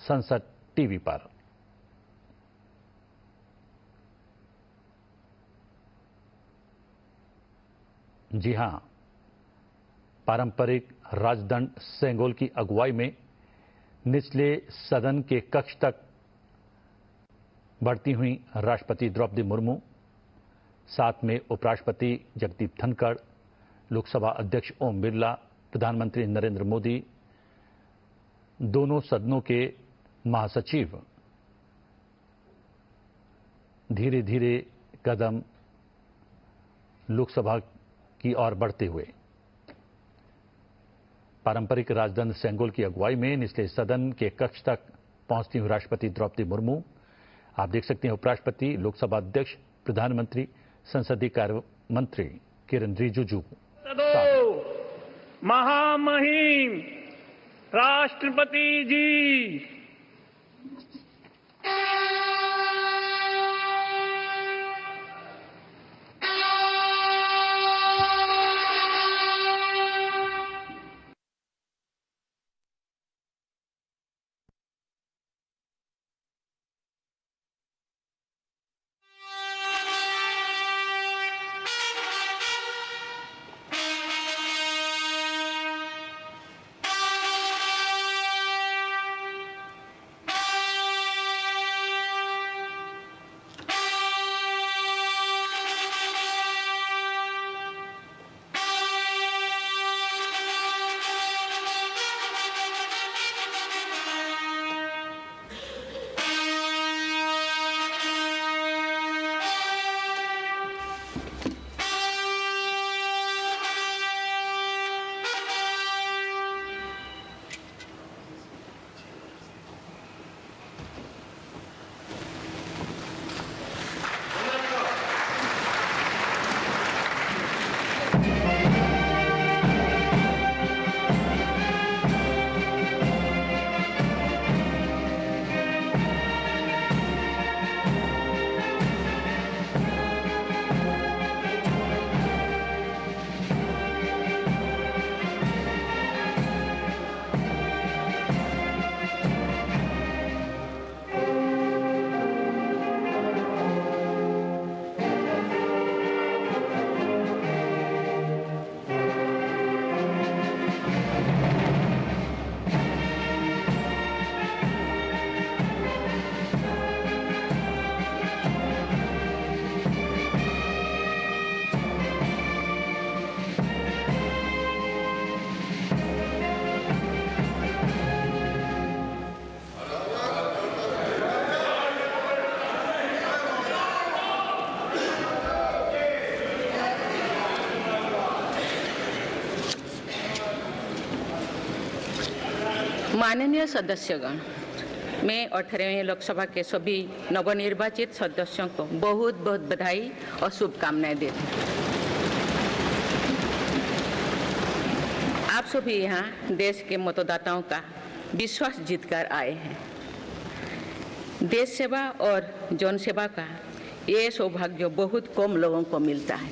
संसद टीवी पर। जी हां, पारंपरिक राजदंड सेंगोल की अगुवाई में निचले सदन के कक्ष तक बढ़ती हुई राष्ट्रपति द्रौपदी मुर्मू, साथ में उपराष्ट्रपति जगदीप धनखड़, लोकसभा अध्यक्ष ओम बिरला, प्रधानमंत्री नरेंद्र मोदी, दोनों सदनों के महासचिव धीरे धीरे कदम लोकसभा की ओर बढ़ते हुए पारंपरिक राजदंड सेंगोल की अगुवाई में निचले सदन के कक्ष तक पहुंचती हुई राष्ट्रपति द्रौपदी मुर्मू, आप देख सकते हैं उपराष्ट्रपति, लोकसभा अध्यक्ष, प्रधानमंत्री, संसदीय कार्य मंत्री किरेन रिजिजू। महामहिम राष्ट्रपति जी, माननीय सदस्यगण, मैं 18वें लोकसभा के सभी नवनिर्वाचित सदस्यों को बहुत बहुत बधाई और शुभकामनाएं देती हूँ। आप सभी यहाँ देश के मतदाताओं का विश्वास जीतकर आए हैं। देश सेवा और जन सेवा का ये सौभाग्य बहुत कम लोगों को मिलता है।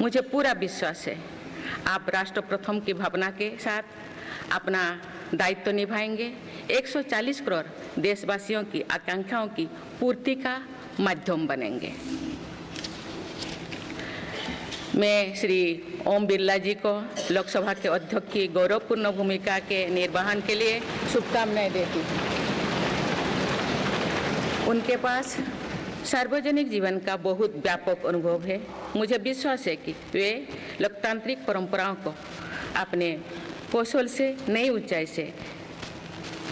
मुझे पूरा विश्वास है आप राष्ट्र प्रथम की भावना के साथ अपना दायित्व निभाएंगे, 140 करोड़ देशवासियों की आकांक्षाओं की पूर्ति का माध्यम बनेंगे। मैं श्री ओम बिरला जी को लोकसभा के अध्यक्ष की गौरवपूर्ण भूमिका के निर्वहन के लिए शुभकामनाएं देती हूँ। उनके पास सार्वजनिक जीवन का बहुत व्यापक अनुभव है। मुझे विश्वास है कि वे लोकतांत्रिक परंपराओं को अपने कौशल से नई ऊंचाई से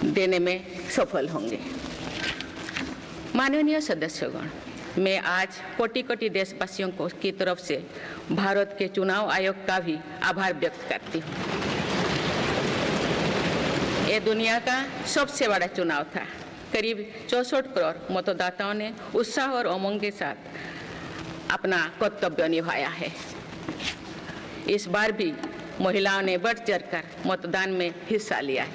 देने में सफल होंगे। माननीय सदस्यगण, मैं आज कोटि कोटि देशवासियों को की तरफ से भारत के चुनाव आयोग का भी आभार व्यक्त करती हूँ। ये दुनिया का सबसे बड़ा चुनाव था। करीब 64 करोड़ मतदाताओं ने उत्साह और उमंग के साथ अपना कर्तव्य निभाया है। इस बार भी महिलाओं ने बढ़ चढ़कर मतदान में हिस्सा लिया है।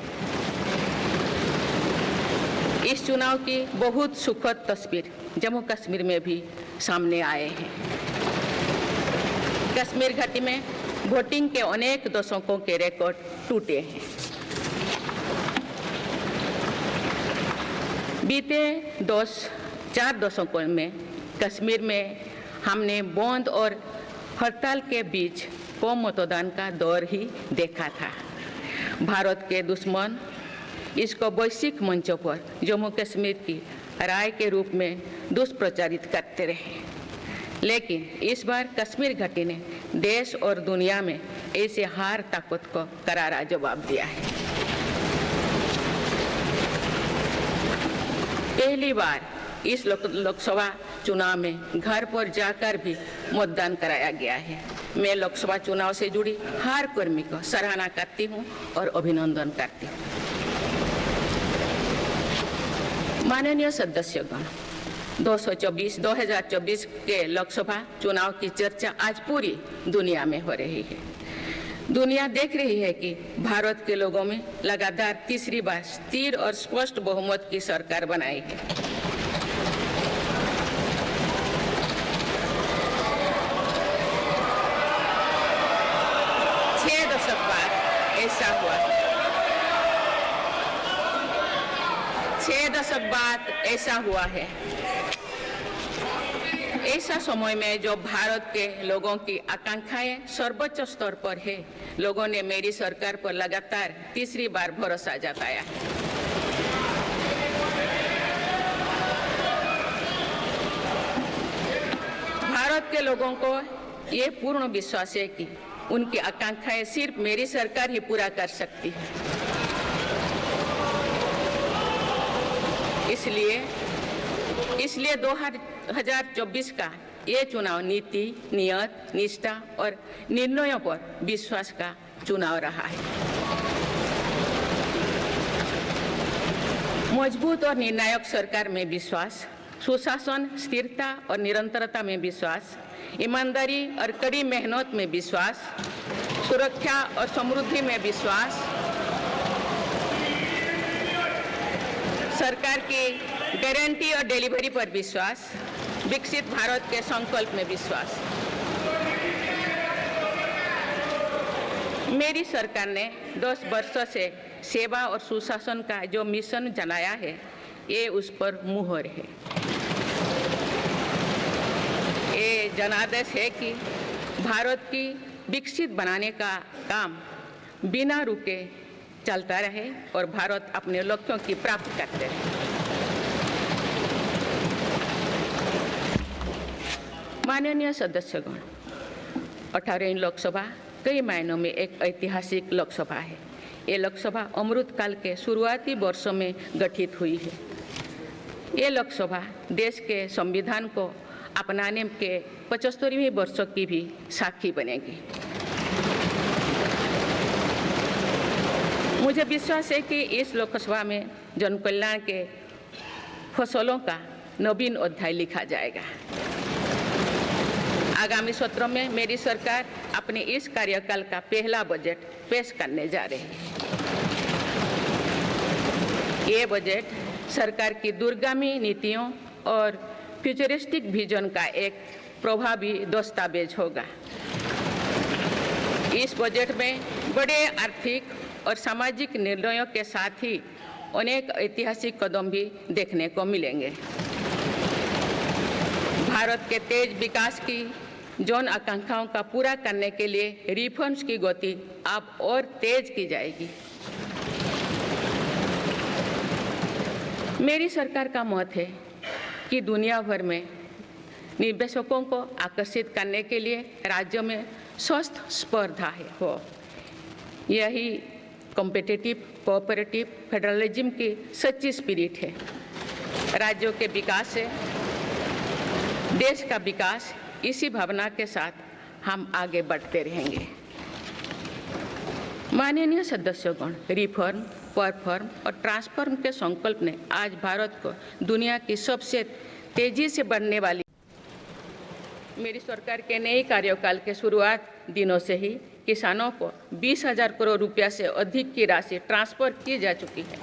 इस चुनाव की बहुत सुखद तस्वीर जम्मू कश्मीर में भी सामने आए हैं। कश्मीर घाटी में वोटिंग के अनेक दशकों के रिकॉर्ड टूटे हैं। बीते 4 दशकों में कश्मीर में हमने बंद और हड़ताल के बीच कम मतदान का दौर ही देखा था। भारत के दुश्मन इसको वैश्विक मंचों पर जम्मू कश्मीर की राय के रूप में दुष्प्रचारित करते रहे, लेकिन इस बार कश्मीर घाटी ने देश और दुनिया में ऐसे हार ताकत को करारा जवाब दिया है। पहली बार इस लोकसभा चुनाव में घर पर जाकर भी मतदान कराया गया है। मैं लोकसभा चुनाव से जुड़ी हर कर्मी को सराहना करती हूं और अभिनंदन करती हूं। माननीय सदस्यगण, 2024 के लोकसभा चुनाव की चर्चा आज पूरी दुनिया में हो रही है। दुनिया देख रही है कि भारत के लोगों में लगातार तीसरी बार स्थिर और स्पष्ट बहुमत की सरकार बनाई है। छह दशक बाद ऐसा हुआ है। ऐसा समय में जो भारत के लोगों की आकांक्षाएं सर्वोच्च स्तर पर है, लोगों ने मेरी सरकार पर लगातार तीसरी बार भरोसा जताया है। भारत के लोगों को ये पूर्ण विश्वास है कि उनकी आकांक्षाएं सिर्फ मेरी सरकार ही पूरा कर सकती है। इसलिए 2024 का ये चुनाव नीति, नियत, निष्ठा और निर्णयों पर विश्वास का चुनाव रहा है। मजबूत और निर्णायक सरकार में विश्वास, सुशासन, स्थिरता और निरंतरता में विश्वास, ईमानदारी और कड़ी मेहनत में विश्वास, सुरक्षा और समृद्धि में विश्वास, सरकार की गारंटी और डिलीवरी पर विश्वास, विकसित भारत के संकल्प में विश्वास। मेरी सरकार ने 10 वर्षों से सेवा और सुशासन का जो मिशन चलाया है, ये उस पर मुहर है। ये जनादेश है कि भारत की विकसित बनाने का काम बिना रुके चलता रहे और भारत अपने लक्ष्यों की प्राप्ति करते रहे। माननीय सदस्यगण, 18वीं लोकसभा कई मायनों में एक ऐतिहासिक लोकसभा है। ये लोकसभा अमृतकाल के शुरुआती वर्षों में गठित हुई है। ये लोकसभा देश के संविधान को अपनाने के 75वें वर्षों की भी साक्षी बनेगी। मुझे विश्वास है कि इस लोकसभा में जन कल्याण के फसलों का नवीन अध्याय लिखा जाएगा। आगामी सत्रों में मेरी सरकार अपने इस कार्यकाल का पहला बजट पेश करने जा रही है। ये बजट सरकार की दूरगामी नीतियों और फ्यूचरिस्टिक विजन का एक प्रभावी दस्तावेज होगा। इस बजट में बड़े आर्थिक और सामाजिक निर्णयों के साथ ही अनेक ऐतिहासिक कदम भी देखने को मिलेंगे। भारत के तेज विकास की जन आकांक्षाओं का पूरा करने के लिए रिफॉर्म्स की गति अब और तेज की जाएगी। मेरी सरकार का मत है कि दुनिया भर में निवेशकों को आकर्षित करने के लिए राज्यों में स्वस्थ स्पर्धा हो। यही कॉम्पिटिटिव कोऑपरेटिव फेडरलिज्म की सच्ची स्पिरिट है। राज्यों के विकास से देश का विकास, इसी भावना के साथ हम आगे बढ़ते रहेंगे। माननीय सदस्यगण, रिफॉर्म, परफॉर्म और ट्रांसफॉर्म के संकल्प ने आज भारत को दुनिया की सबसे तेजी से बढ़ने वाली मेरी सरकार के नए कार्यकाल के शुरुआत दिनों से ही किसानों को 20,000 करोड़ रुपया से अधिक की राशि ट्रांसफर की जा चुकी है।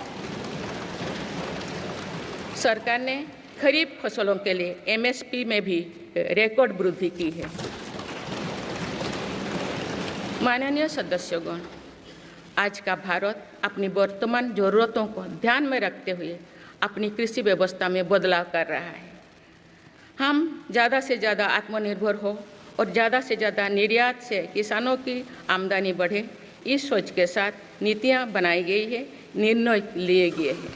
सरकार ने खरीफ फसलों के लिए एमएसपी में भी रिकॉर्ड वृद्धि की है। माननीय सदस्यगण, आज का भारत अपनी वर्तमान जरूरतों को ध्यान में रखते हुए अपनी कृषि व्यवस्था में बदलाव कर रहा है। हम ज़्यादा से ज़्यादा आत्मनिर्भर हो और ज़्यादा से ज़्यादा निर्यात से किसानों की आमदनी बढ़े, इस सोच के साथ नीतियाँ बनाई गई है, निर्णय लिए गए हैं।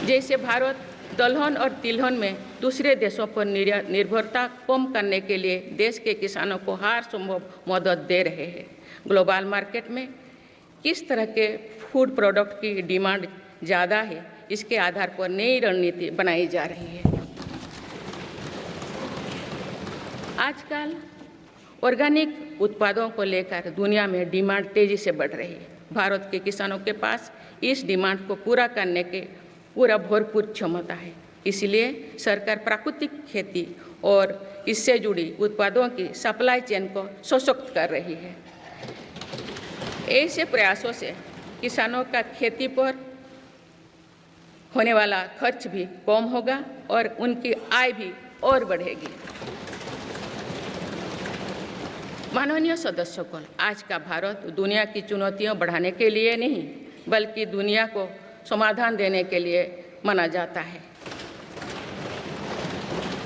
जैसे भारत दलहन और तिलहन में दूसरे देशों पर निर्भरता कम करने के लिए देश के किसानों को हर संभव मदद दे रहे हैं। ग्लोबल मार्केट में किस तरह के फूड प्रोडक्ट की डिमांड ज़्यादा है, इसके आधार पर नई रणनीति बनाई जा रही है। आजकल ऑर्गेनिक उत्पादों को लेकर दुनिया में डिमांड तेजी से बढ़ रही है। भारत के किसानों के पास इस डिमांड को पूरा करने के पूरा भरपूर क्षमता है। इसलिए सरकार प्राकृतिक खेती और इससे जुड़ी उत्पादों की सप्लाई चेन को सशक्त कर रही है। ऐसे प्रयासों से किसानों का खेती पर होने वाला खर्च भी कम होगा और उनकी आय भी और बढ़ेगी। माननीय सदस्यगण, आज का भारत दुनिया की चुनौतियां बढ़ाने के लिए नहीं बल्कि दुनिया को समाधान देने के लिए माना जाता है।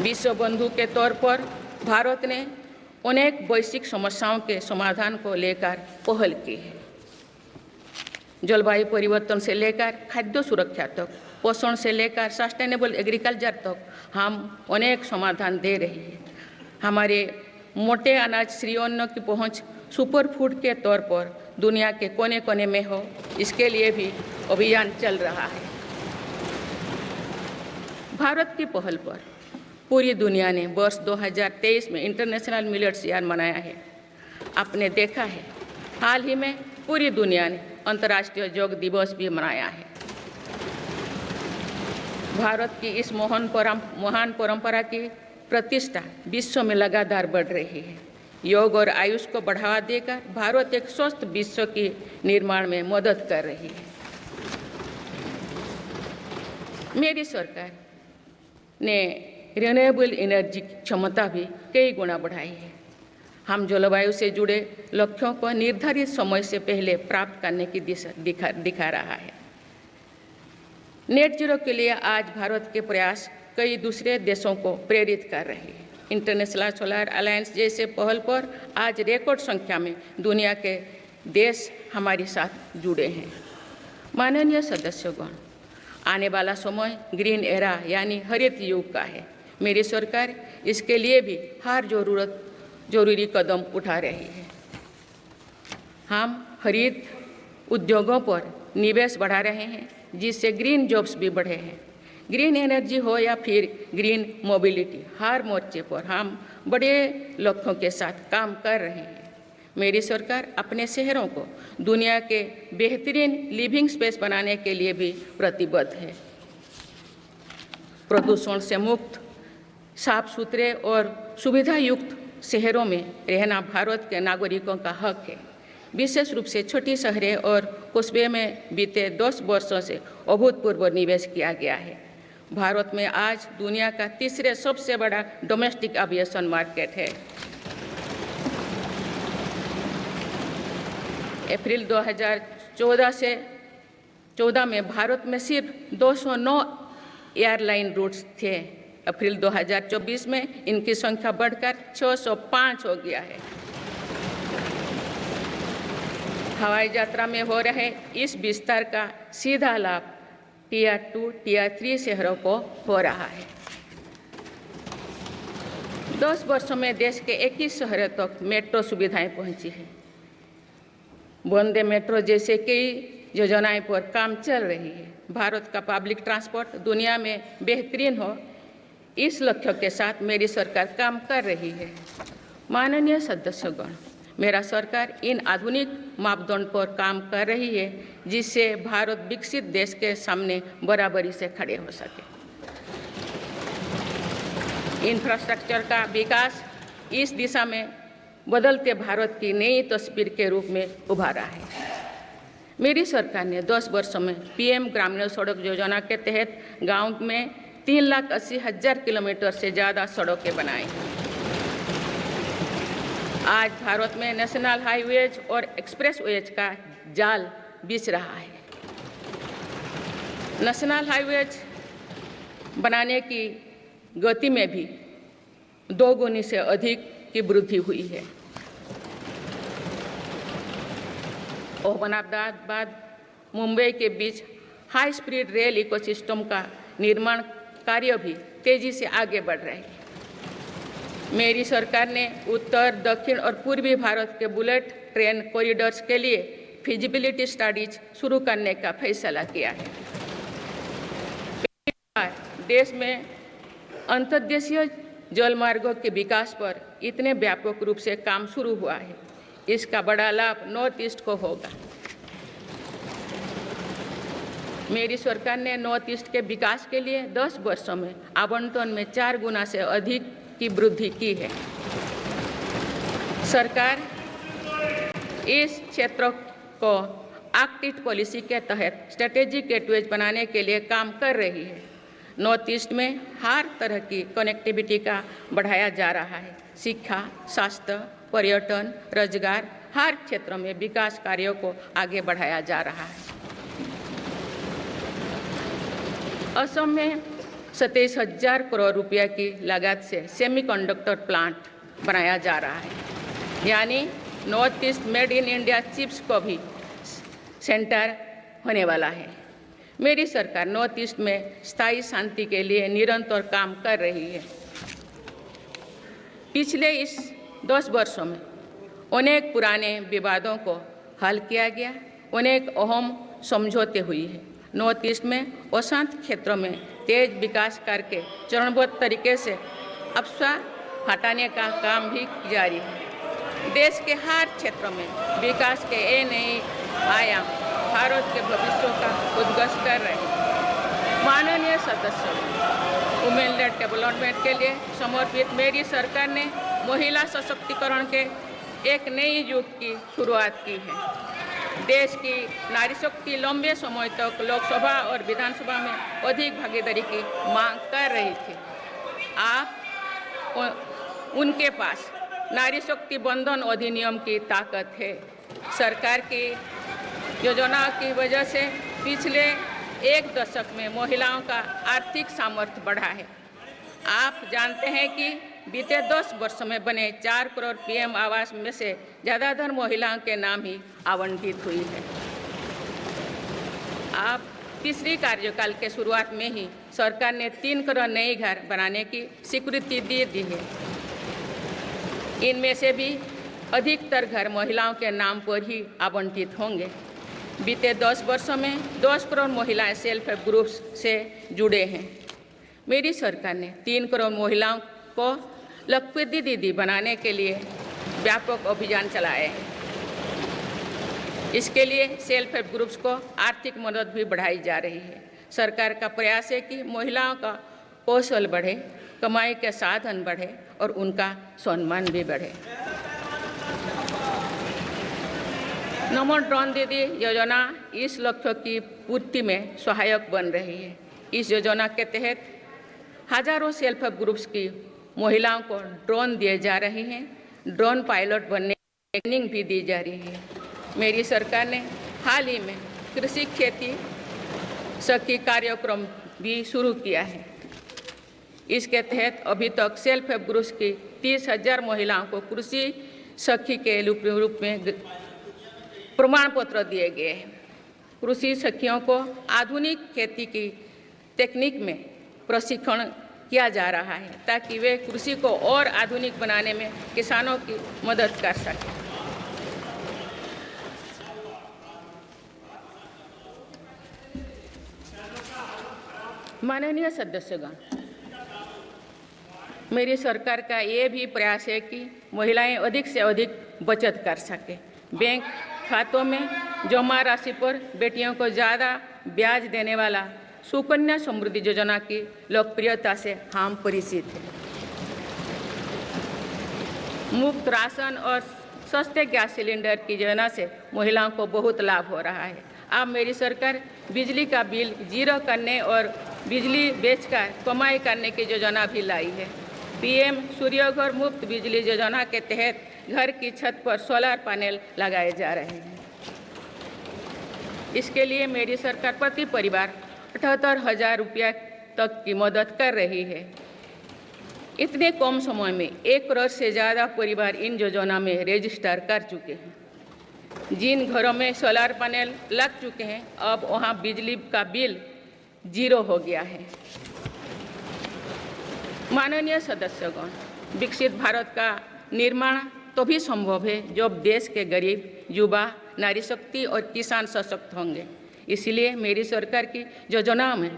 विश्व बंधु के तौर पर भारत ने अनेक वैश्विक समस्याओं के समाधान को लेकर पहल की है। जलवायु परिवर्तन से लेकर खाद्य सुरक्षा तक, पोषण से लेकर सस्टेनेबल एग्रीकल्चर तक हम अनेक समाधान दे रही है। हमारे मोटे अनाज श्रीअन्न की पहुंच सुपर फूड के तौर पर दुनिया के कोने कोने में हो, इसके लिए भी अभियान चल रहा है। भारत की पहल पर पूरी दुनिया ने वर्ष 2023 में इंटरनेशनल मिलेट्स ईयर मनाया है। आपने देखा है, हाल ही में पूरी दुनिया ने अंतर्राष्ट्रीय योग दिवस भी मनाया है। भारत की इस महान परंपरा की प्रतिष्ठा विश्व में लगातार बढ़ रही है। योग और आयुष को बढ़ावा देकर भारत एक स्वस्थ विश्व के निर्माण में मदद कर रही है। मेरी सरकार ने रिन्यूएबल एनर्जी की क्षमता भी कई गुना बढ़ाई है। हम जलवायु से जुड़े लक्ष्यों को निर्धारित समय से पहले प्राप्त करने की दिशा दिखा रहा है। नेट जीरो के लिए आज भारत के प्रयास कई दूसरे देशों को प्रेरित कर रहे हैं। इंटरनेशनल सोलर अलायंस जैसे पहल पर आज रिकॉर्ड संख्या में दुनिया के देश हमारे साथ जुड़े हैं। माननीय सदस्यगण, आने वाला समय ग्रीन एरा यानी हरित युग का है। मेरी सरकार इसके लिए भी हर जरूरी कदम उठा रही है। हम हरित उद्योगों पर निवेश बढ़ा रहे हैं, जिससे ग्रीन जॉब्स भी बढ़े हैं। ग्रीन एनर्जी हो या फिर ग्रीन मोबिलिटी, हर मोर्चे पर हम बड़े लक्ष्यों के साथ काम कर रहे हैं। मेरी सरकार अपने शहरों को दुनिया के बेहतरीन लिविंग स्पेस बनाने के लिए भी प्रतिबद्ध है। प्रदूषण से मुक्त, साफ सुथरे और सुविधा युक्त शहरों में रहना भारत के नागरिकों का हक है। विशेष रूप से छोटी शहरें और कस्बे में बीते 10 वर्षों से अभूतपूर्व निवेश किया गया है। भारत में आज दुनिया का तीसरे सबसे बड़ा डोमेस्टिक एविएशन मार्केट है। अप्रैल 2014 में भारत में सिर्फ 209 एयरलाइन रूट्स थे। अप्रैल 2024 में इनकी संख्या बढ़कर 605 हो गया है। हवाई यात्रा में हो रहे इस विस्तार का सीधा लाभ टियर 2, टियर 3 शहरों को हो रहा है। 10 वर्षों में देश के 21 शहरों तक मेट्रो सुविधाएं पहुंची है। वंदे मेट्रो जैसे कई योजनाएं पर काम चल रही है। भारत का पब्लिक ट्रांसपोर्ट दुनिया में बेहतरीन हो, इस लक्ष्य के साथ मेरी सरकार काम कर रही है। माननीय सदस्यगण, मेरा सरकार इन आधुनिक मापदंड पर काम कर रही है, जिससे भारत विकसित देश के सामने बराबरी से खड़े हो सके। इंफ्रास्ट्रक्चर का विकास इस दिशा में बदलते भारत की नई तस्वीर के रूप में उभारा है। मेरी सरकार ने 10 वर्षों में पीएम ग्रामीण सड़क योजना के तहत गांव में 3,80,000 किलोमीटर से ज़्यादा सड़कें बनाई हैं। आज भारत में नेशनल हाईवेज और एक्सप्रेसवेज का जाल बिछ रहा है। नेशनल हाईवेज बनाने की गति में भी 2 गुनी से अधिक की वृद्धि हुई है। अहमदाबाद मुंबई के बीच हाई स्पीड रेल इकोसिस्टम का निर्माण कार्य भी तेजी से आगे बढ़ रहा है। मेरी सरकार ने उत्तर, दक्षिण और पूर्वी भारत के बुलेट ट्रेन कॉरिडोर्स के लिए फिजिबिलिटी स्टडीज शुरू करने का फैसला किया है। देश में अंतर्देशीय जल मार्गों के विकास पर इतने व्यापक रूप से काम शुरू हुआ है। इसका बड़ा लाभ नॉर्थ ईस्ट को होगा। मेरी सरकार ने नॉर्थ ईस्ट के विकास के लिए 10 वर्षों में आवंटन में 4 गुना से अधिक की वृद्धि की है। सरकार इस क्षेत्र को एक्ट ईस्ट पॉलिसी के तहत स्ट्रेटेजिक गेटवेज बनाने के लिए काम कर रही है। नॉर्थ ईस्ट में हर तरह की कनेक्टिविटी का बढ़ाया जा रहा है। शिक्षा, स्वास्थ्य, पर्यटन, रोजगार, हर क्षेत्र में विकास कार्यों को आगे बढ़ाया जा रहा है। असम में 27,000 करोड़ रुपया की लागत से सेमीकंडक्टर प्लांट बनाया जा रहा है। यानी north east made in India chips को भी सेंटर होने वाला है। मेरी सरकार नॉर्थ ईस्ट में स्थायी शांति के लिए निरंतर काम कर रही है। पिछले इस 10 वर्षों में अनेक पुराने विवादों को हल किया गया, अनेक अहम समझौते हुई है। नॉर्थ ईस्ट में अशांत क्षेत्रों में तेज विकास करके चरणबद्ध तरीके से अफवाह हटाने का काम भी जारी है। देश के हर क्षेत्र में विकास के ये नए आयाम भारत के भविष्य का उद्घोष कर रहे हैं। माननीय सदस्य, वुमेन लेड डेवलपमेंट के लिए समर्पित मेरी सरकार ने महिला सशक्तिकरण के एक नई युग की शुरुआत की है। देश की नारी शक्ति लंबे समय तक लोकसभा और विधानसभा में अधिक भागीदारी की मांग कर रही थी। आप उनके पास नारी शक्ति बंधन अधिनियम की ताकत है। सरकार की योजनाओं की वजह से पिछले 1 दशक में महिलाओं का आर्थिक सामर्थ्य बढ़ा है। आप जानते हैं कि बीते 10 वर्षों में बने 4 करोड़ पीएम आवास में से ज़्यादातर महिलाओं के नाम ही आवंटित हुई है। आप तीसरी कार्यकाल के शुरुआत में ही सरकार ने 3 करोड़ नए घर बनाने की स्वीकृति दे दी है। इनमें से भी अधिकतर घर महिलाओं के नाम पर ही आवंटित होंगे। बीते 10 वर्षों में 10 करोड़ महिलाएं सेल्फ हेल्प ग्रुप्स से जुड़े हैं। मेरी सरकार ने 3 करोड़ महिलाओं को लखपति दीदी बनाने के लिए व्यापक अभियान चलाए हैं। इसके लिए सेल्फ हेल्प ग्रुप्स को आर्थिक मदद भी बढ़ाई जा रही है। सरकार का प्रयास है कि महिलाओं का कौशल बढ़े, कमाई के साधन बढ़े और उनका सम्मान भी बढ़े। नमो ड्रोन दीदी योजना इस लक्ष्य की पूर्ति में सहायक बन रही है। इस योजना के तहत हजारों सेल्फ हेल्प ग्रुप्स की महिलाओं को ड्रोन दिए जा रहे हैं। ड्रोन पायलट बनने की ट्रेनिंग भी दी जा रही है। मेरी सरकार ने हाल ही में कृषि खेती सखी कार्यक्रम भी शुरू किया है। इसके तहत अभी तक सेल्फ हेल्प ग्रुप्स की 30,000 महिलाओं को कृषि सखी के रूप में प्रमाण पत्र दिए गए हैं। कृषि सखियों को आधुनिक खेती की तकनीक में प्रशिक्षण किया जा रहा है ताकि वे कृषि को और आधुनिक बनाने में किसानों की मदद कर सकें। माननीय सदस्यगण, मेरी सरकार का ये भी प्रयास है कि महिलाएं अधिक से अधिक बचत कर सकें। बैंक खातों में जमा राशि पर बेटियों को ज़्यादा ब्याज देने वाला सुकन्या समृद्धि योजना की लोकप्रियता से हम परिचित हैं। मुफ्त राशन और सस्ते गैस सिलेंडर की योजना से महिलाओं को बहुत लाभ हो रहा है। अब मेरी सरकार बिजली का बिल जीरो करने और बिजली बेचकर कमाई करने की योजना भी लाई है। पीएम सूर्यघर मुफ्त बिजली योजना के तहत घर की छत पर सोलर पैनल लगाए जा रहे हैं। इसके लिए मेरी सरकार प्रति परिवार 78,000 रुपया तक की मदद कर रही है। इतने कम समय में 1 करोड़ से ज़्यादा परिवार इन योजना में रजिस्टर कर चुके हैं। जिन घरों में सोलर पैनल लग चुके हैं, अब वहां बिजली का बिल 0 हो गया है। माननीय सदस्यगण, विकसित भारत का निर्माण तो भी संभव है जब देश के गरीब, युवा, नारी शक्ति और किसान सशक्त होंगे। इसलिए मेरी सरकार की योजनाओं में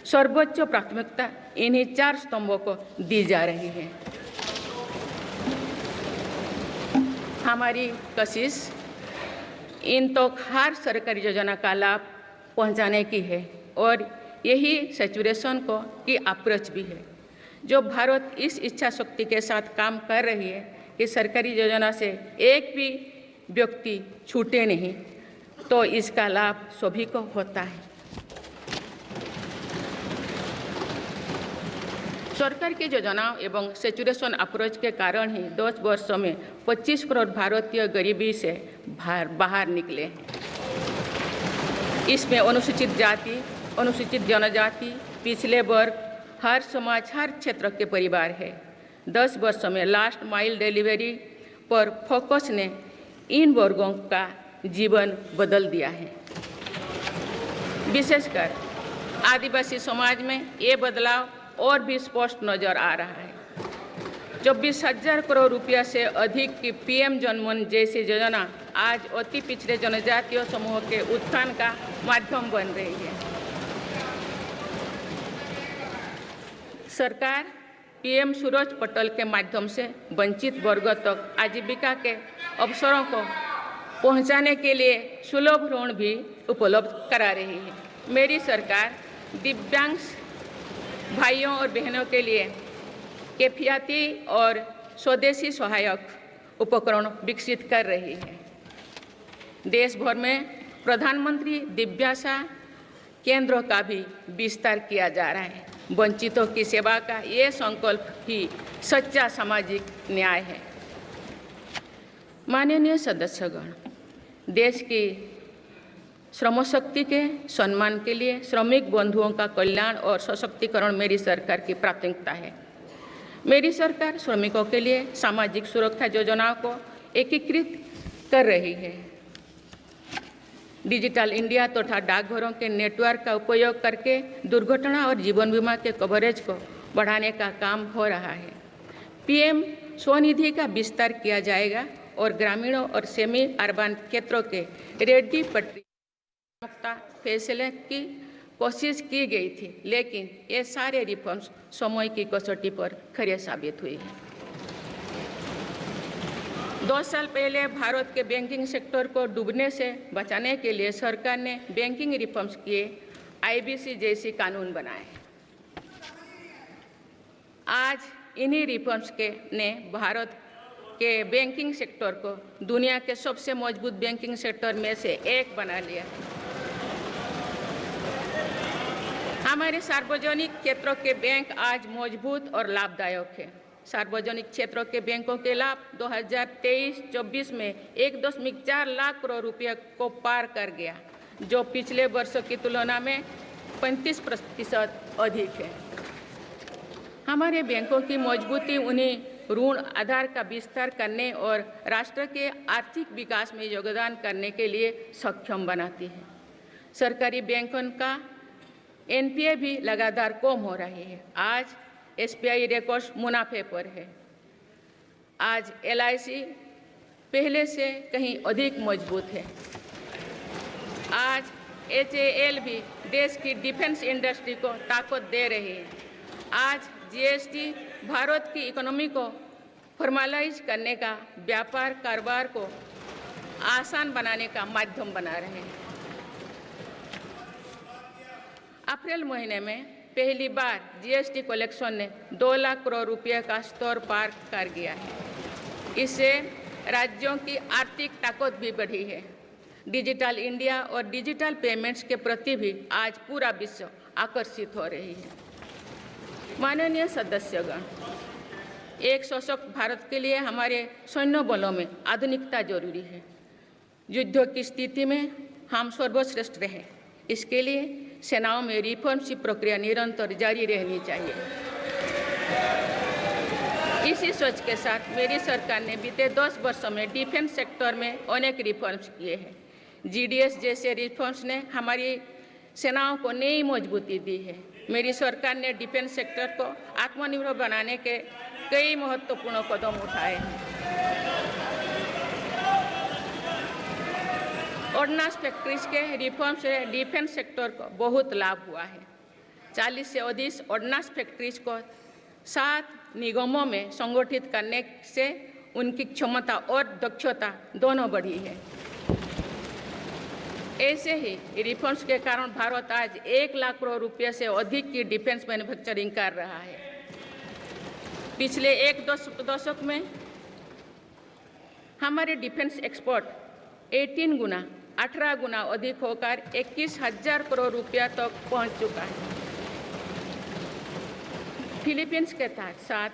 सर्वोच्च प्राथमिकता इन्हीं 4 स्तंभों को दी जा रही है। हमारी कोशिश इन तो हर सरकारी योजना का लाभ पहुंचाने की है और यही सैचुरेशन को की अप्रोच भी है। जो भारत इस इच्छा शक्ति के साथ काम कर रही है कि सरकारी योजना से एक भी व्यक्ति छूटे नहीं, तो इसका लाभ सभी को होता है। सरकार की योजनाओं एवं सैचुरेशन अप्रोच के कारण ही 10 वर्षों में 25 करोड़ भारतीय गरीबी से बाहर निकले हैं। इसमें अनुसूचित जाति, अनुसूचित जनजाति, पिछले वर्ग, हर समाज, हर क्षेत्र के परिवार है। 10 वर्षों में लास्ट माइल डिलीवरी पर फोकस ने इन वर्गों का जीवन बदल दिया है। विशेषकर आदिवासी समाज में ये बदलाव और भी स्पष्ट नजर आ रहा है। 24,000 करोड़ रुपया से अधिक की पीएम जनमन जैसी योजना आज अति पिछड़े जनजातीय समूह के उत्थान का माध्यम बन रही है। सरकार पीएम सूरज पटल के माध्यम से वंचित वर्गों तक आजीविका के अवसरों को पहुंचाने के लिए सुलभ ऋण भी उपलब्ध करा रही है। मेरी सरकार दिव्यांग भाइयों और बहनों के लिए किफायती और स्वदेशी सहायक उपकरण विकसित कर रही है। देश भर में प्रधानमंत्री दिव्याशा केंद्रों का भी विस्तार किया जा रहा है। वंचितों की सेवा का ये संकल्प ही सच्चा सामाजिक न्याय है। माननीय सदस्यगण, देश की श्रम शक्ति के सम्मान के लिए श्रमिक बंधुओं का कल्याण और सशक्तिकरण मेरी सरकार की प्राथमिकता है। मेरी सरकार श्रमिकों के लिए सामाजिक सुरक्षा योजनाओं को एकीकृत कर रही है। डिजिटल इंडिया तथा डाकघरों के नेटवर्क का उपयोग करके दुर्घटना और जीवन बीमा के कवरेज को बढ़ाने का काम हो रहा है। पीएम स्वनिधि का विस्तार किया जाएगा और ग्रामीणों और सेमी अर्बन क्षेत्रों के रेड्डी पट्टी फैसले की कोशिश की गई थी, लेकिन ये सारे रिफॉर्म्स समय की कसौटी पर खरे साबित हुई है। 2 साल पहले भारत के बैंकिंग सेक्टर को डूबने से बचाने के लिए सरकार ने बैंकिंग रिफॉर्म्स किए, आईबीसी जैसी कानून बनाए। आज इन्हीं रिफॉर्म्स ने भारत के बैंकिंग सेक्टर को दुनिया के सबसे मजबूत बैंकिंग सेक्टर में से एक बना लिया। हमारे सार्वजनिक क्षेत्रों के बैंक आज मजबूत और लाभदायक है। सार्वजनिक क्षेत्रों के बैंकों के लाभ 2023-24 में 1.4 लाख करोड़ रुपये को पार कर गया, जो पिछले वर्षों की तुलना में 35% अधिक है। हमारे बैंकों की मजबूती उन्हें ऋण आधार का विस्तार करने और राष्ट्र के आर्थिक विकास में योगदान करने के लिए सक्षम बनाती है। सरकारी बैंकों का एनपीए भी लगातार कम हो रही है। आज एसबीआई रिकॉर्ड मुनाफे पर है। आज एलआईसी पहले से कहीं अधिक मजबूत है। आज एचएएल भी देश की डिफेंस इंडस्ट्री को ताकत दे रही है। आज जीएसटी भारत की इकोनॉमी को फॉर्मलाइज करने का, व्यापार कारोबार को आसान बनाने का माध्यम बना रहे हैं। अप्रैल महीने में पहली बार जीएसटी कलेक्शन ने 2 लाख करोड़ रुपये का स्तर पार कर गया है। इससे राज्यों की आर्थिक ताकत भी बढ़ी है। डिजिटल इंडिया और डिजिटल पेमेंट्स के प्रति भी आज पूरा विश्व आकर्षित हो रही है। माननीय सदस्यगण, एक सशक्त भारत के लिए हमारे सैन्य बलों में आधुनिकता जरूरी है। युद्ध की स्थिति में हम सर्वश्रेष्ठ रहें, इसके लिए सेनाओं में रिफॉर्म्स की प्रक्रिया निरंतर जारी रहनी चाहिए। इसी सोच के साथ मेरी सरकार ने बीते 10 वर्षों में डिफेंस सेक्टर में अनेक रिफॉर्म्स किए हैं। GDS जैसे रिफॉर्म्स ने हमारी सेनाओं को नई मजबूती दी है। मेरी सरकार ने डिफेंस सेक्टर को आत्मनिर्भर बनाने के कई महत्वपूर्ण कदम उठाए हैं। ऑर्डिनेंस फैक्ट्रीज के रिफॉर्म से डिफेंस सेक्टर को बहुत लाभ हुआ है। 40 से अधिक ऑर्डिनेंस फैक्ट्रीज को 7 निगमों में संगठित करने से उनकी क्षमता और दक्षता दोनों बढ़ी है। ऐसे ही रिफॉर्म्स के कारण भारत आज 1 लाख करोड़ रुपये से अधिक की डिफेंस मैन्युफैक्चरिंग कर रहा है। पिछले एक दशक में हमारे डिफेंस एक्सपोर्ट 18 गुना अधिक होकर 21,000 करोड़ रुपया तक पहुंच चुका है। फिलीपींस के साथ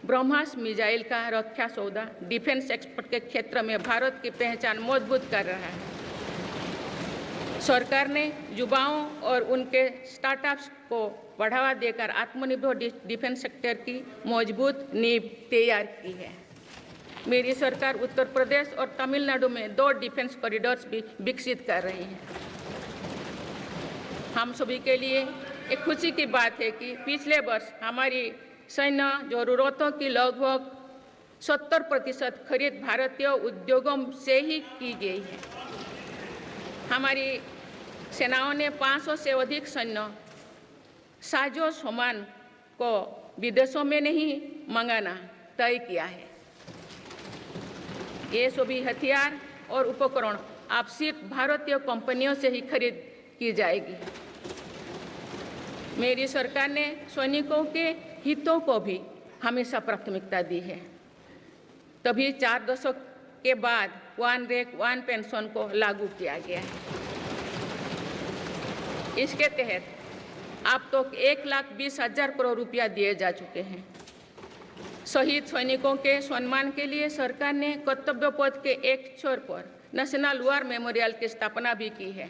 ब्रह्मास मिसाइल का रक्षा सौदा डिफेंस एक्सपोर्ट के क्षेत्र में भारत की पहचान मजबूत कर रहा है। सरकार ने युवाओं और उनके स्टार्टअप्स को बढ़ावा देकर आत्मनिर्भर डिफेंस सेक्टर की मजबूत नींव तैयार की है। मेरी सरकार उत्तर प्रदेश और तमिलनाडु में 2 डिफेंस कॉरिडोर्स भी विकसित कर रही है। हम सभी के लिए एक खुशी की बात है कि पिछले वर्ष हमारी सैन्य जरूरतों की लगभग 70% खरीद भारतीय उद्योगों से ही की गई है। हमारी सेनाओं ने 500 से अधिक सैन्य साजो सामान को विदेशों में नहीं मंगाना तय किया है। ये सभी हथियार और उपकरण अब सिर्फ भारतीय कंपनियों से ही खरीद की जाएगी। मेरी सरकार ने सैनिकों के हितों को भी हमेशा प्राथमिकता दी है। तभी 4 दशक के बाद 1 रैंक 1 पेंशन को लागू किया गया है। इसके तहत अब तक 1,20,000 करोड़ रुपया दिए जा चुके हैं। शहीद सैनिकों के सम्मान के लिए सरकार ने कर्तव्य पथ के एक छोर पर नेशनल वॉर मेमोरियल की स्थापना भी की है।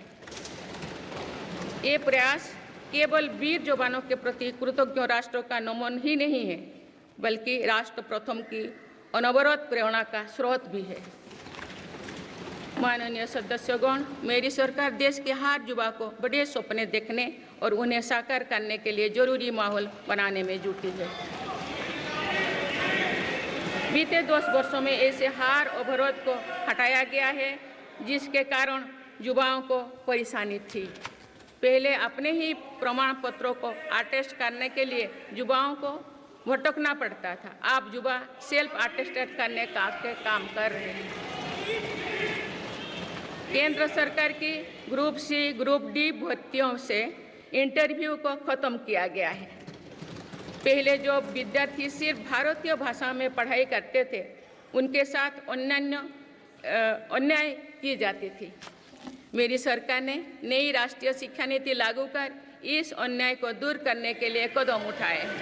ये प्रयास केवल वीर जवानों के प्रति कृतज्ञ राष्ट्र का नमन ही नहीं है, बल्कि राष्ट्र प्रथम की अनवरत प्रेरणा का स्रोत भी है। माननीय सदस्यगण, मेरी सरकार देश के हर युवा को बड़े सपने देखने और उन्हें साकार करने के लिए जरूरी माहौल बनाने में जुटी है। बीते 10 वर्षों में ऐसे हर अवरोध को हटाया गया है जिसके कारण युवाओं को परेशानी थी। पहले अपने ही प्रमाण पत्रों को अटेस्ट करने के लिए युवाओं को भटकना पड़ता था। अब युवा सेल्फ अटेस्टेड करने का काम कर रहे हैं। केंद्र सरकार की ग्रुप C, ग्रुप D भर्तियों से इंटरव्यू को खत्म किया गया है। पहले जो विद्यार्थी सिर्फ भारतीय भाषा में पढ़ाई करते थे, उनके साथ अन्याय की जाती थी। मेरी सरकार ने नई राष्ट्रीय शिक्षा नीति लागू कर इस अन्याय को दूर करने के लिए कदम उठाए हैं।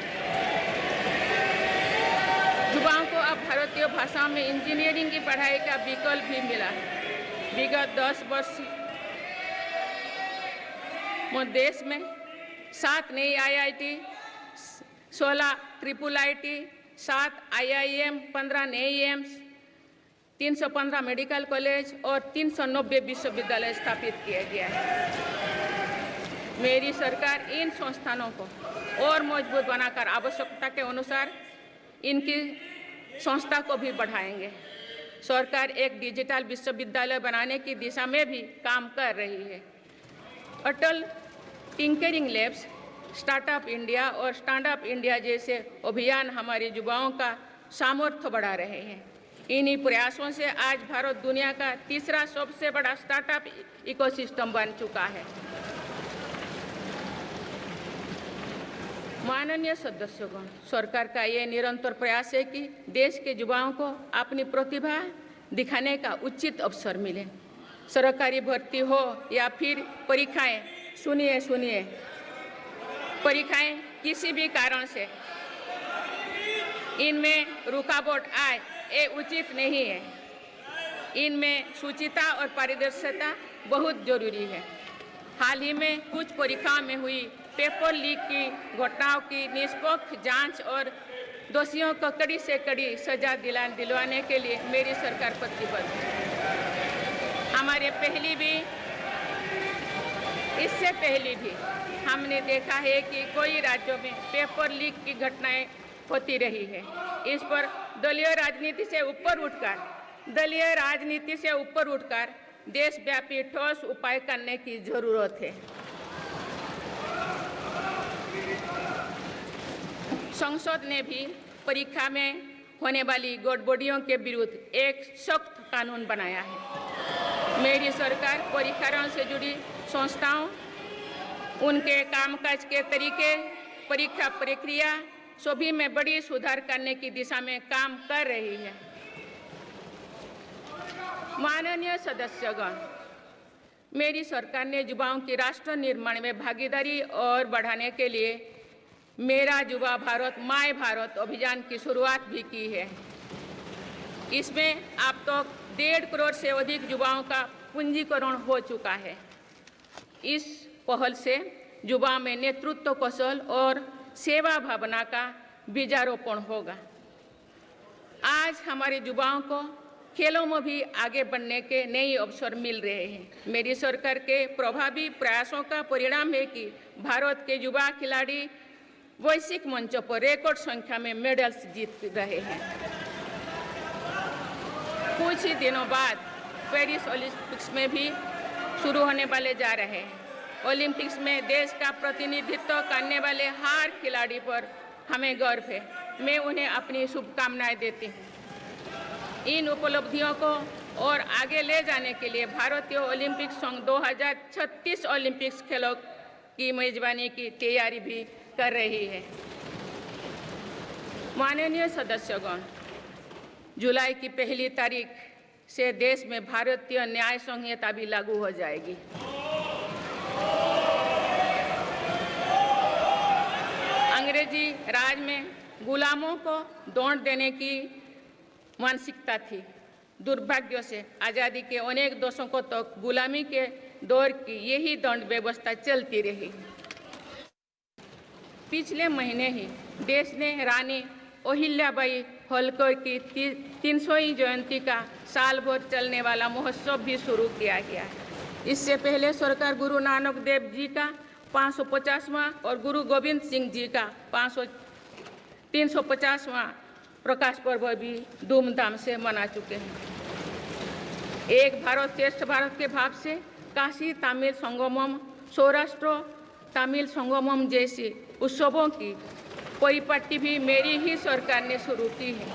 युवाओं को अब भारतीय भाषा में इंजीनियरिंग की पढ़ाई का विकल्प भी मिला है। विगत 10 वर्ष में देश में 7 नई IIT, 16 IIIT, 7 IIM, 15 नए एम्स, 315 मेडिकल कॉलेज और 390 विश्वविद्यालय स्थापित किया गया है। मेरी सरकार इन संस्थानों को और मजबूत बनाकर आवश्यकता के अनुसार इनकी संस्था को भी बढ़ाएंगे। सरकार एक डिजिटल विश्वविद्यालय बनाने की दिशा में भी काम कर रही है। अटल टिंकरिंग लैब्स, स्टार्टअप इंडिया और स्टैंडअप इंडिया जैसे अभियान हमारे युवाओं का सामर्थ्य बढ़ा रहे हैं। इन्हीं प्रयासों से आज भारत दुनिया का तीसरा सबसे बड़ा स्टार्टअप इकोसिस्टम बन चुका है। माननीय सदस्यगण, सरकार का ये निरंतर प्रयास है कि देश के युवाओं को अपनी प्रतिभा दिखाने का उचित अवसर मिले। सरकारी भर्ती हो या फिर परीक्षाएं, सुनिए, परीक्षाएं किसी भी कारण से इनमें रुकावट आए, ये उचित नहीं है। इनमें शुचिता और पारदर्शिता बहुत जरूरी है। हाल ही में कुछ परीक्षाओं में हुई पेपर लीक की घटनाओं की निष्पक्ष जांच और दोषियों को कड़ी से कड़ी सजा दिलवाने के लिए मेरी सरकार प्रतिबद्ध है। हमारे इससे पहले भी हमने देखा है कि कई राज्यों में पेपर लीक की घटनाएं होती रही है। इस पर दलीय राजनीति से ऊपर उठकर देशव्यापी ठोस उपाय करने की जरूरत है। संसद ने भी परीक्षा में होने वाली गड़बड़ियों के विरुद्ध एक सख्त कानून बनाया है। मेरी सरकार परीक्षाओं से जुड़ी संस्थाओं, उनके कामकाज के तरीके, परीक्षा प्रक्रिया सभी में बड़ी सुधार करने की दिशा में काम कर रही है। माननीय सदस्यगण, मेरी सरकार ने युवाओं की राष्ट्र निर्माण में भागीदारी और बढ़ाने के लिए मेरा युवा भारत माय भारत अभियान की शुरुआत भी की है। इसमें अब तक 1.5 करोड़ से अधिक युवाओं का पंजीकरण हो चुका है। इस पहल से युवाओं में नेतृत्व कौशल और सेवा भावना का बीजारोपण होगा। आज हमारे युवाओं को खेलों में भी आगे बढ़ने के नए अवसर मिल रहे हैं। मेरी सरकार के प्रभावी प्रयासों का परिणाम है कि भारत के युवा खिलाड़ी वैश्विक मंचों पर रिकॉर्ड संख्या में मेडल्स जीत रहे हैं। कुछ ही दिनों बाद पेरिस ओलंपिक्स में भी शुरू होने वाले जा रहे हैं। ओलंपिक्स में देश का प्रतिनिधित्व करने वाले हर खिलाड़ी पर हमें गर्व है। मैं उन्हें अपनी शुभकामनाएं देती हूं। इन उपलब्धियों को और आगे ले जाने के लिए भारतीय ओलंपिक संघ 2036 ओलंपिक्स खेलों की मेजबानी की तैयारी भी कर रही है। माननीय सदस्यगण, जुलाई की 1 तारीख से देश में भारतीय न्याय संहिता भी लागू हो जाएगी। अंग्रेजी राज में गुलामों को दौड़ देने की मानसिकता थी। दुर्भाग्य से आज़ादी के अनेक दशकों तक गुलामी के दौर की यही दंड व्यवस्था चलती रही। पिछले महीने ही देश ने रानी अहिल्याबाई होलकर की 300वीं जयंती का साल भर चलने वाला महोत्सव भी शुरू किया गया। इससे पहले सरकार गुरु नानक देव जी का 550वां और गुरु गोविंद सिंह जी का 350वां प्रकाश पर्व भी धूमधाम से मना चुके हैं। एक भारत श्रेष्ठ भारत के भाव से काशी तमिल संगमम, सौराष्ट्र तमिल संगमम जैसी उत्सवों की परिपाटी भी मेरी ही सरकार ने शुरू की है।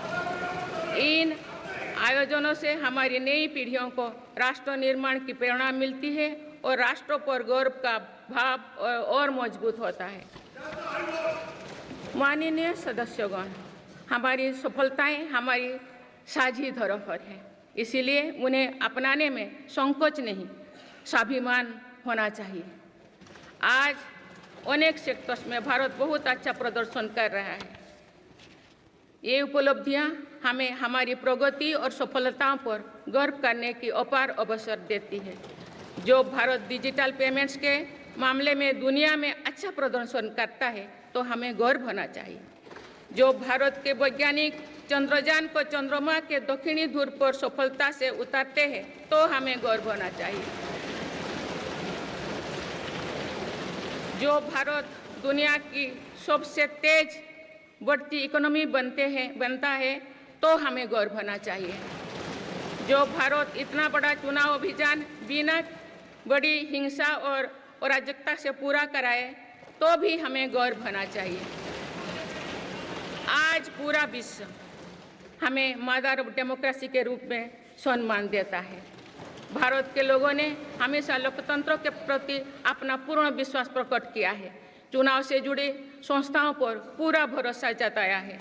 इन आयोजनों से हमारी नई पीढ़ियों को राष्ट्र निर्माण की प्रेरणा मिलती है और राष्ट्र पर गौरव का भाव और मजबूत होता है। माननीय सदस्यगण, हमारी सफलताएं हमारी साझी धरोहर है, इसीलिए उन्हें अपनाने में संकोच नहीं, स्वाभिमान होना चाहिए। आज अनेक सेक्टर्स में भारत बहुत अच्छा प्रदर्शन कर रहा है। ये उपलब्धियां हमें हमारी प्रगति और सफलताओं पर गर्व करने की अपार अवसर देती है। जो भारत डिजिटल पेमेंट्स के मामले में दुनिया में अच्छा प्रदर्शन करता है तो हमें गर्व होना चाहिए। जो भारत के वैज्ञानिक चंद्रयान को चंद्रमा के दक्षिणी ध्रुव पर सफलता से उतारते हैं तो हमें गर्व होना चाहिए। जो भारत दुनिया की सबसे तेज बढ़ती इकोनॉमी बनता है तो हमें गर्व होना चाहिए। जो भारत इतना बड़ा चुनाव अभियान बिना बड़ी हिंसा और अराजकता से पूरा कराए तो भी हमें गर्व होना चाहिए। आज पूरा विश्व हमें मदर ऑफ डेमोक्रेसी के रूप में सम्मान देता है। भारत के लोगों ने हमेशा लोकतंत्र के प्रति अपना पूर्ण विश्वास प्रकट किया है। चुनाव से जुड़ी संस्थाओं पर पूरा भरोसा जताया है।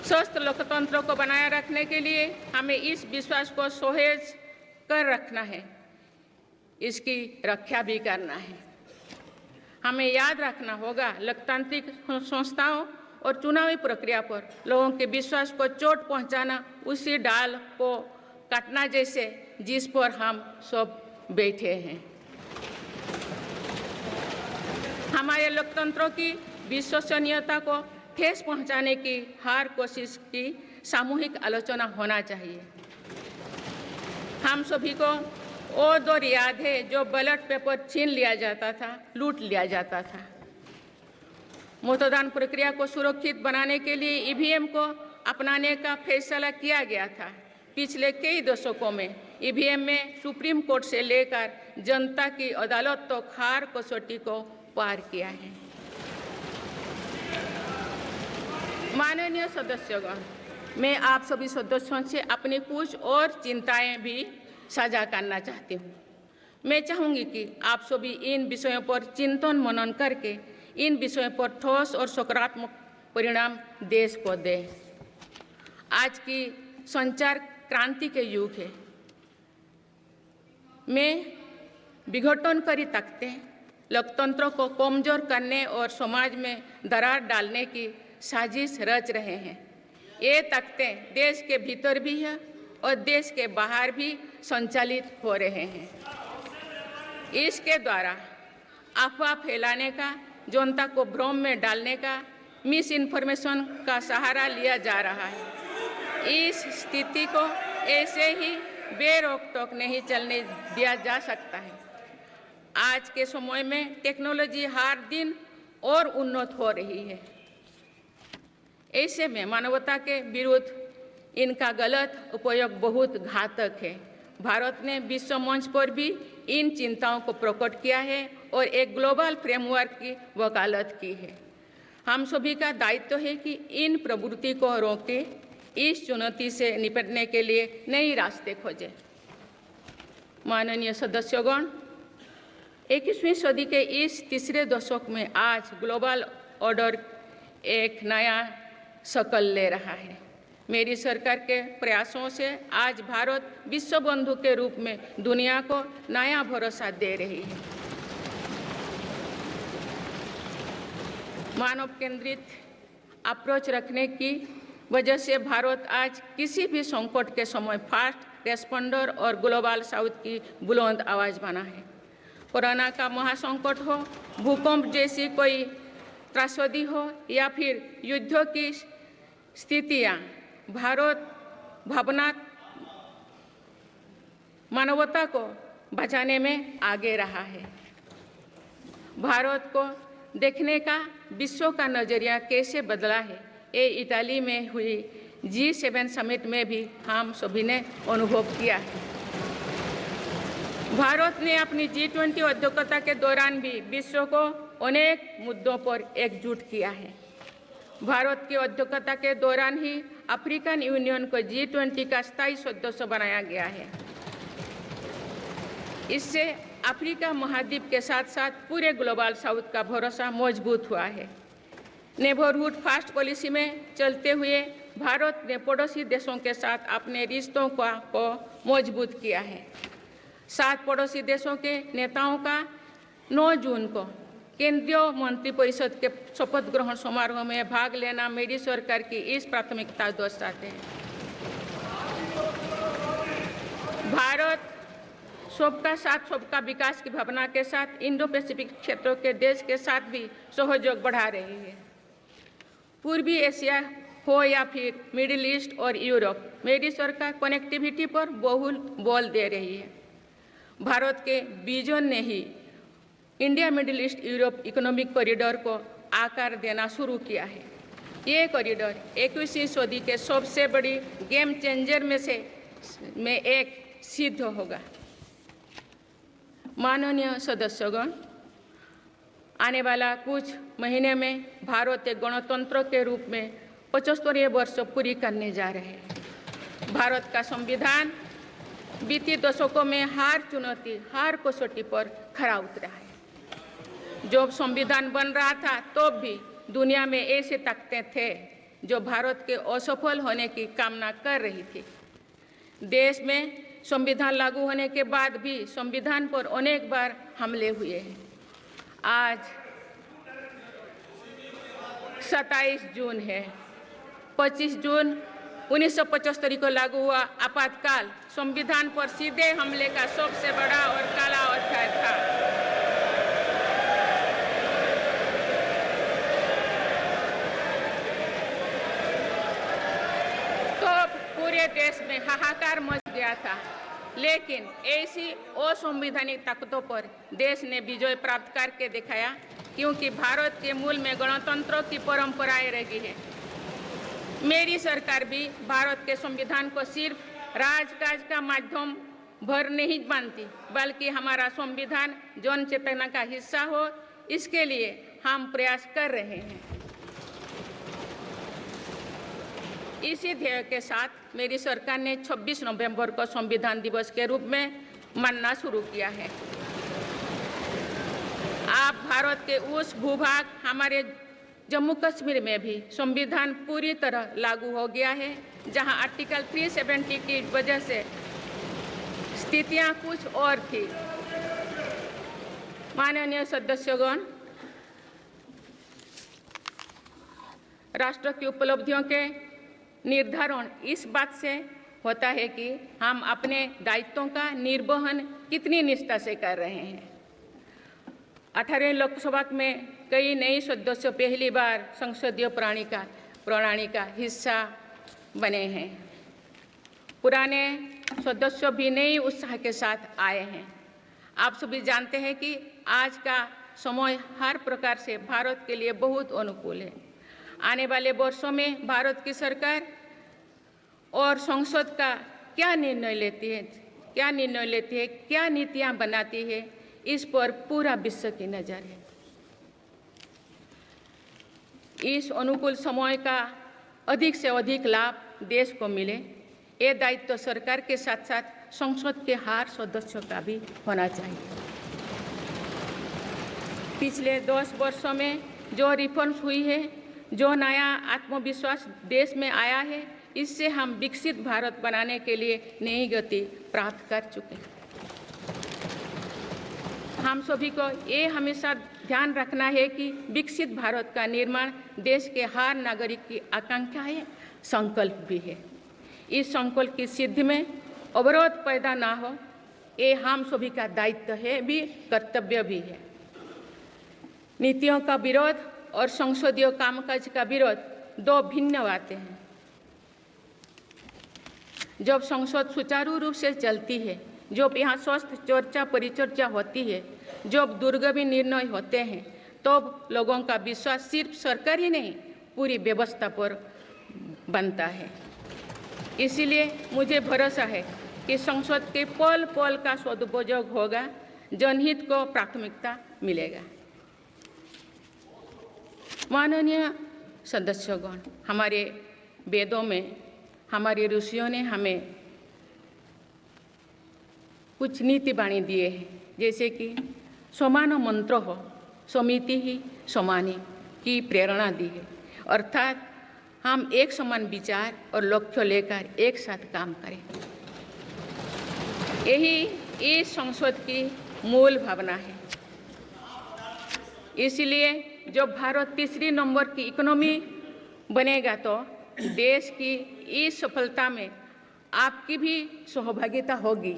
स्वस्थ लोकतंत्र को बनाए रखने के लिए हमें इस विश्वास को सहेज कर रखना है, इसकी रक्षा भी करना है। हमें याद रखना होगा, लोकतांत्रिक संस्थाओं और चुनावी प्रक्रिया पर लोगों के विश्वास को चोट पहुंचाना उसी डाल को काटना जैसे जिस पर हम सब बैठे हैं। हमारे लोकतंत्रों की विश्वसनीयता को ठेस पहुंचाने की हर कोशिश की सामूहिक आलोचना होना चाहिए। हम सभी को वो दौर याद है जो बैलेट पेपर छीन लिया जाता था, लूट लिया जाता था। मतदान प्रक्रिया को सुरक्षित बनाने के लिए ईवीएम को अपनाने का फैसला किया गया था। पिछले कई दशकों में ईवीएम में सुप्रीम कोर्ट से लेकर जनता की अदालत तो हर कसौटी को पार किया है। माननीय सदस्यगण, मैं आप सभी सदस्यों से अपनी कुछ और चिंताएं भी साझा करना चाहती हूँ। मैं चाहूँगी कि आप सभी इन विषयों पर चिंतन मनन करके इन विषयों पर ठोस और सकारात्मक परिणाम देश को दें। आज की संचार क्रांति के युग है में विघटनकारी ताकतें लोकतंत्र को कमजोर करने और समाज में दरार डालने की साजिश रच रहे हैं। ये ताकतें देश के भीतर भी है और देश के बाहर भी संचालित हो रहे हैं। इसके द्वारा अफवाह फैलाने का, जनता को भ्रम में डालने का, मिस इन्फॉर्मेशन का सहारा लिया जा रहा है। इस स्थिति को ऐसे ही बेरोक टोक नहीं चलने दिया जा सकता है। आज के समय में टेक्नोलॉजी हर दिन और उन्नत हो रही है। ऐसे में मानवता के विरुद्ध इनका गलत उपयोग बहुत घातक है। भारत ने विश्व मंच पर भी इन चिंताओं को प्रकट किया है और एक ग्लोबल फ्रेमवर्क की वकालत की है। हम सभी का दायित्व है कि इन प्रवृत्ति को रोकें, इस चुनौती से निपटने के लिए नए रास्ते खोजें। माननीय सदस्यगण, 21वीं सदी के इस तीसरे दशक में आज ग्लोबल ऑर्डर एक नया शक्ल ले रहा है। मेरी सरकार के प्रयासों से आज भारत विश्व बंधु के रूप में दुनिया को नया भरोसा दे रही है। मानव केंद्रित अप्रोच रखने की वजह से भारत आज किसी भी संकट के समय फास्ट रेस्पॉन्डर और ग्लोबल साउथ की बुलंद आवाज़ बना है। कोरोना का महासंकट हो, भूकंप जैसी कोई त्रासदी हो या फिर युद्धों की स्थितियां, भारत मानवता को बचाने में आगे रहा है। भारत को देखने का विश्व का नजरिया कैसे बदला है, ये इटाली में हुई G7 समिट में भी हम सभी ने अनुभव किया है। भारत ने अपनी G20 अध्यक्षता के दौरान भी विश्व को अनेक मुद्दों पर एकजुट किया है। भारत की अध्यक्षता के दौरान ही अफ्रीकन यूनियन को G20 का स्थायी सदस्य बनाया गया है। इससे अफ्रीका महाद्वीप के साथ साथ पूरे ग्लोबल साउथ का भरोसा मजबूत हुआ है। नेबरहुड फास्ट पॉलिसी में चलते हुए भारत ने पड़ोसी देशों के साथ अपने रिश्तों को मजबूत किया है। 7 पड़ोसी देशों के नेताओं का 9 जून को केंद्रीय मंत्रिपरिषद के शपथ ग्रहण समारोह में भाग लेना मेरी सरकार की इस प्राथमिकता दर्शाते हैं। भारत सबका साथ सबका विकास की भावना के साथ इंडो पैसिफिक क्षेत्रों के देश के साथ भी सहयोग बढ़ा रही है। पूर्वी एशिया हो या फिर मिडिल ईस्ट और यूरोप, मेरी सरकार कनेक्टिविटी पर बहुल बल दे रही है। भारत के विजन ने ही India Middle East Europe economic corridor को आकार देना शुरू किया है। ये कॉरिडोर 21वीं सदी के सबसे बड़ी गेम चेंजर में एक सिद्ध होगा। माननीय सदस्यगण, आने वाला कुछ महीने में भारत एक गणतंत्र के रूप में 75वें वर्ष पूरी करने जा रहे हैं। भारत का संविधान बीते दशकों में हर चुनौती, हर कसौटी पर खरा उतरा है। जब संविधान बन रहा था तो भी दुनिया में ऐसे ताकतें थे जो भारत के असफल होने की कामना कर रही थी। देश में संविधान लागू होने के बाद भी संविधान पर अनेक बार हमले हुए हैं। आज 27 जून है। 25 जून 1975 को लागू हुआ आपातकाल संविधान पर सीधे हमले का सबसे बड़ा और काला अध्याय था। पूरे देश में हाहाकार मच गया था, लेकिन ऐसी असंवैधानिक ताकतों पर देश ने विजय प्राप्त करके दिखाया, क्योंकि भारत के मूल में गणतंत्र की परंपराएं रही है। मेरी सरकार भी भारत के संविधान को सिर्फ राजकाज का माध्यम भर नहीं मानती, बल्कि हमारा संविधान जन चेतना का हिस्सा हो, इसके लिए हम प्रयास कर रहे हैं। इसी ध्येय के साथ मेरी सरकार ने 26 नवंबर को संविधान दिवस के रूप में मानना शुरू किया है। अब भारत के उस भूभाग हमारे जम्मू कश्मीर में भी संविधान पूरी तरह लागू हो गया है, जहां आर्टिकल 370 की वजह से स्थितियां कुछ और थी। माननीय सदस्यगण, राष्ट्र की उपलब्धियों के निर्धारण इस बात से होता है कि हम अपने दायित्वों का निर्वहन कितनी निष्ठा से कर रहे हैं। 18 लोकसभा में कई नए सदस्य पहली बार संसदीय प्रणाली का हिस्सा बने हैं। पुराने सदस्य भी नए उत्साह के साथ आए हैं। आप सभी जानते हैं कि आज का समय हर प्रकार से भारत के लिए बहुत अनुकूल है। आने वाले वर्षों में भारत की सरकार और संसद का क्या निर्णय लेती है, क्या नीतियां बनाती है, इस पर पूरा विश्व की नज़र है। इस अनुकूल समय का अधिक से अधिक लाभ देश को मिले, ये दायित्व सरकार के साथ साथ संसद के हर सदस्यों का भी होना चाहिए। पिछले 10 वर्षों में जो रिफॉर्म्स हुई है, जो नया आत्मविश्वास देश में आया है, इससे हम विकसित भारत बनाने के लिए नई गति प्राप्त कर चुके हैं। हम सभी को ये हमेशा ध्यान रखना है कि विकसित भारत का निर्माण देश के हर नागरिक की आकांक्षा है, संकल्प भी है। इस संकल्प की सिद्धि में अवरोध पैदा ना हो, ये हम सभी का दायित्व है भी, कर्तव्य भी है। नीतियों का विरोध और संसदीय कामकाज का विरोध दो भिन्न बातें हैं। जब संसद सुचारू रूप से चलती है, जब यहाँ स्वस्थ चर्चा परिचर्चा होती है, जब दूरगामी निर्णय होते हैं, तो लोगों का विश्वास सिर्फ सरकार ही नहीं, पूरी व्यवस्था पर बनता है। इसीलिए मुझे भरोसा है कि संसद के पल पल का सदुपयोग होगा, जनहित को प्राथमिकता मिलेगा। माननीय सदस्यगण, हमारे वेदों में हमारे ऋषियों ने हमें कुछ नीति वाणी दिए हैं, जैसे कि समान मंत्र हो समिति ही समानी की प्रेरणा दी है, अर्थात हम एक समान विचार और लक्ष्य लेकर एक साथ काम करें। यही इस संसद की मूल भावना है। इसलिए जब भारत तीसरी नंबर की इकोनॉमी बनेगा, तो देश की इस सफलता में आपकी भी सहभागिता होगी।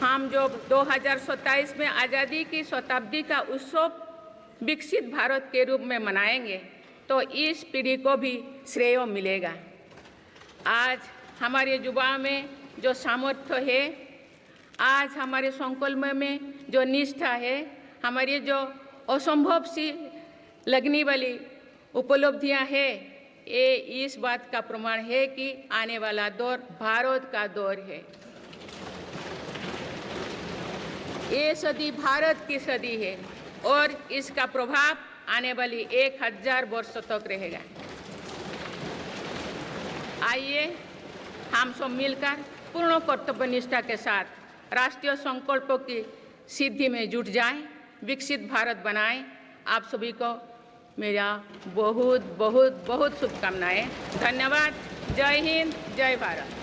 हम जब 2027 में आज़ादी की शताब्दी का उत्सव विकसित भारत के रूप में मनाएंगे, तो इस पीढ़ी को भी श्रेय मिलेगा। आज हमारे युवाओं में जो सामर्थ्य है, आज हमारे संकल्प में जो निष्ठा है, हमारी जो असंभव सी लगने वाली उपलब्धियां हैं, ये इस बात का प्रमाण है कि आने वाला दौर भारत का दौर है। ये सदी भारत की सदी है और इसका प्रभाव आने वाली 1000 वर्षों तक रहेगा। आइए हम सब मिलकर पूर्ण कर्तव्यनिष्ठा के साथ राष्ट्रीय संकल्पों की सिद्धि में जुट जाएं, विकसित भारत बनाएं। आप सभी को मेरा बहुत बहुत बहुत शुभकामनाएं। धन्यवाद। जय हिंद, जय भारत।